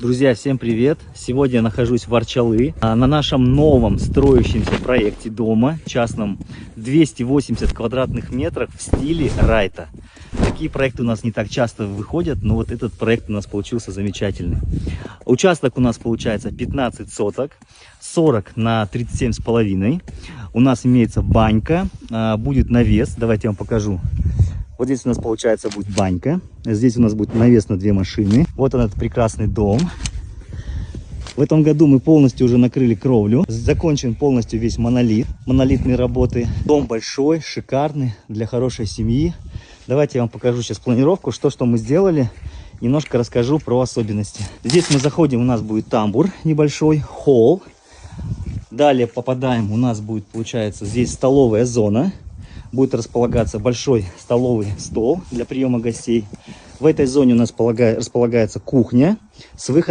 Друзья, всем привет! Сегодня я нахожусь в Арчалы на нашем новом строящемся проекте дома, частном, 280 квадратных метров в стиле райта. Такие проекты у нас не так часто выходят, но вот этот проект у нас получился замечательный. Участок у нас получается 15 соток, 40 на 37,5. У нас имеется банька, будет навес, давайте я вам покажу. Вот здесь у нас получается будет банька. Здесь у нас будет навес на 2 машины. Вот он, этот прекрасный дом. В этом году мы полностью уже накрыли кровлю. Закончен полностью весь монолит. Монолитные работы. Дом большой, шикарный, для хорошей семьи. Давайте я вам покажу сейчас планировку, что мы сделали. Немножко расскажу про особенности. Здесь мы заходим, у нас будет тамбур небольшой, холл. Далее попадаем, у нас будет, получается, здесь столовая зона. Будет располагаться большой столовый стол для приема гостей. В этой зоне у нас располагается кухня с выходом